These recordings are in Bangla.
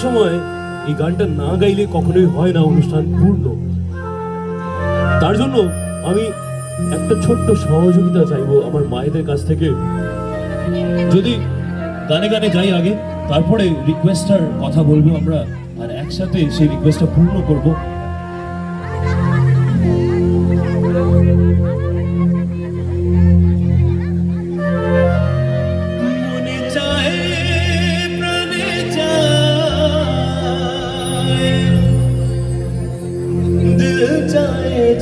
সময় এই গানটা না গাইলে কখনোই হয় না অনুষ্ঠান পূর্ণ। তার জন্য আমি একটা ছোট্ট সহযোগিতা চাইবো আমার মায়েদের কাছ থেকে। যদি গানে গানে যাই আগে, তারপরে রিকোয়েস্টার কথা বলবো আমরা, আর একসাথে সেই রিকোয়েস্টটা পূর্ণ করবো।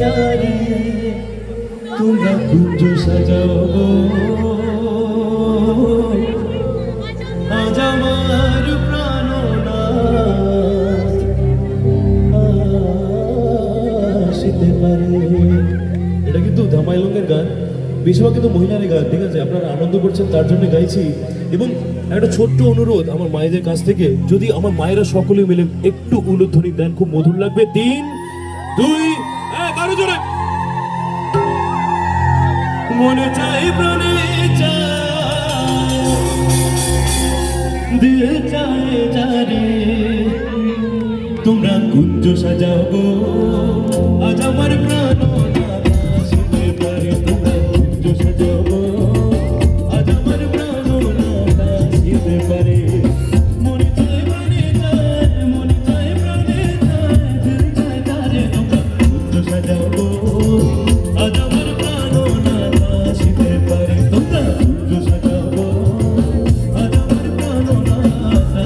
जाने तुम्हें कुछ सजाओ आज আমার প্রাণনাথ আসতে পারে। এটা কিন্তু ধামাইলঙ্গের গান, বেশিরভাগ কিন্তু মহিলার গান, ঠিক আছে? আপনারা আনন্দ করছেন তার জন্য গাইছি। এবং একটা ছোট্ট অনুরোধ আমার মায়েদের কাছ থেকে, যদি আমার মায়েরা সকলে মিলে একটু উলুধ্বনি দেন খুব মধুর লাগবে। 3, 2, 1 আরো জোরে। মনে চাই প্রাণে চাই দিল চায় জারে তোমরা কুঞ্জ সাজাও গো আজ আমার প্রাণ আসতে পারে। তোমরা কুঞ্জ সাজাও গো আজ আমার প্রাণ আসতে পারে। মনে চাই প্রাণে চাই, মনে চাই প্রাণে চাই দিল চায় জারে তোমরা কুঞ্জ সাজাও গো আজ আমার প্রাণ আসতে পারে। তোমরা কুঞ্জ সাজাও গো আজ আমার প্রাণ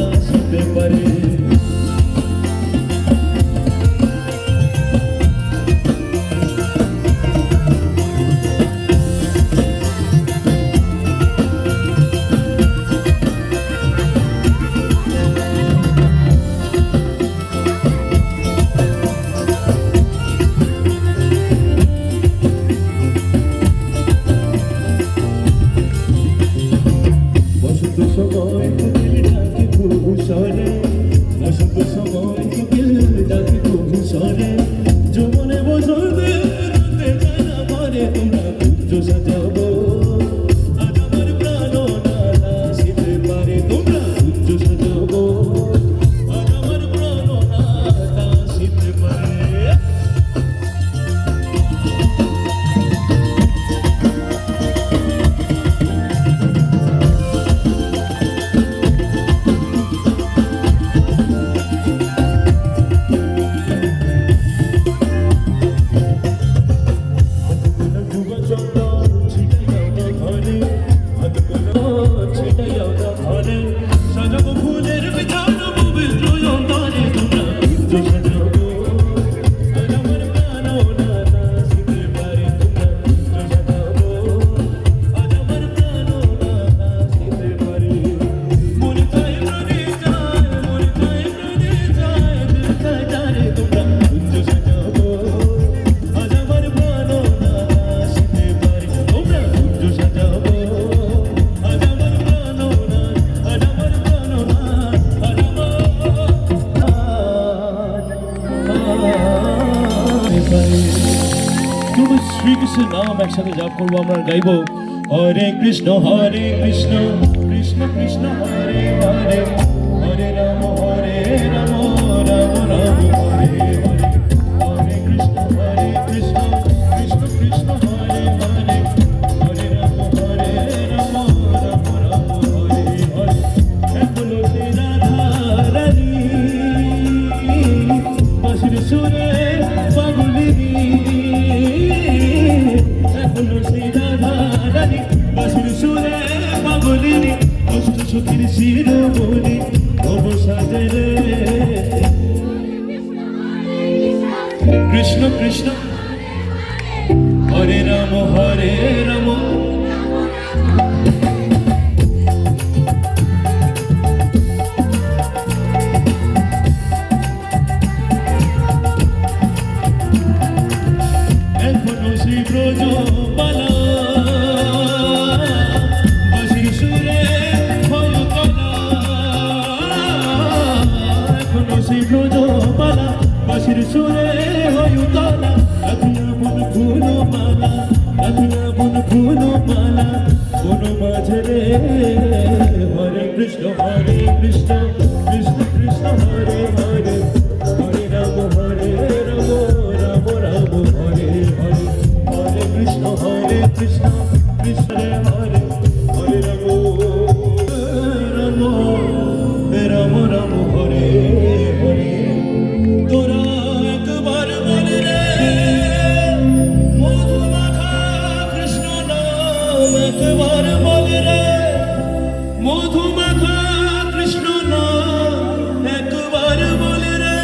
আসতে পারে। বসন্ত সময় কোকিল ডাকে কুহুসরে, বসন্ত সময় কোকিল ডাকে কুহুসরে, যৌবনে বসন্তে রঙে জানা ভরে তোমরা কুঞ্জ সাজাও গো আজ আমার প্রাণ আসতে পারে। তোমরা কুঞ্জ সাজাও গো আজ আমার প্রাণ আসতে পারে। শ্রীকৃষ্ণের নাম একসাথে জাপ করবো, আমরা গাইবো হরে কৃষ্ণ কৃষ্ণ কৃষ্ণ হরে হরে, হরে রাম রাম রাম হরে হরে, হরে কৃষ্ণ কৃষ্ণ কৃষ্ণ হরে হরে, হরে রাম রাম রাম হরে হরে। এখনো তেরা ধারানি বাঁশির সুরে পাগলিনী, এখনো সেই রাধারানী বাঁশির সুরে পাগলিনী, অষ্ট সখীর শিরোমণি অবসাদে রে। কৃষ্ণ কৃষ্ণ হরে রাম এখনো শ্রী ব্রজ বালা বাঁশির সুরে হয় তোলা, এখনো শ্রী ব্রজ বালা বাঁশির সুরে হয় তোলা। রাখিয়া মন ফুল মালা, রাখিয়া মন ফুল মালা বন মাঝে রে। হরে কৃষ্ণ কৃষ্ণ কৃষ্ণ হরে হরে হরে রাম রাম রাম হরে হরে হরে কৃষ্ণ কৃষ্ণ হরে হরে রাম রাম রাম হরে হরে তোরা একবার বলে রে মধু মাখা কৃষ্ণ নাম একবার বলে রে মধু মাখা কৃষ্ণ নাম একবার বলে রে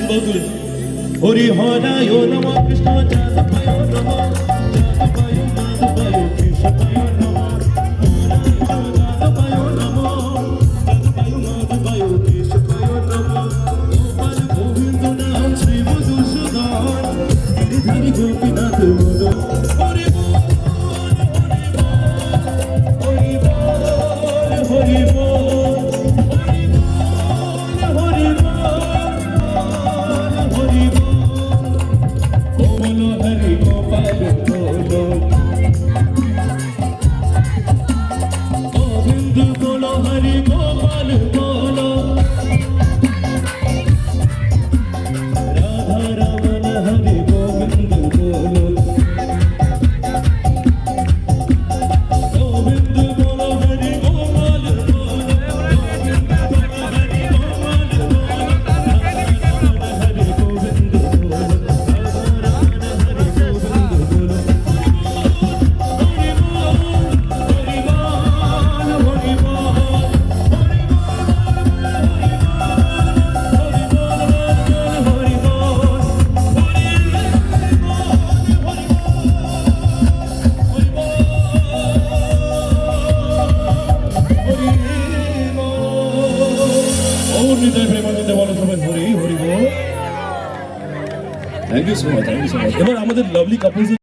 বলে হরি হরায় নম কৃষ্ণ যাদবায় নম যাদবায় মাধবায় কৃষ্ণায় নম যাদবায় নম যাদবায় মাধবায় কৃষ্ণায় নম গোপাল গোবিন্দ নাম শ্রী মধুসূদন গিরিধারী গোপীনাথ বল হরি বল হরি বল হরি বল হরি বল হরি বল বলো হরি গোপাল বলো গোবিন্দ বলো হরি গোপাল বলো রাধা রমন হরি গোবিন্দ বলো গোবিন্দ বলো হরি গোপাল বলো গোবিন্দ বলো হরি গোপাল বলো হরি গোবিন্দ বলো থ্যাংক ইউ সো মাচ এবার আমাদের লাভলি কাপলস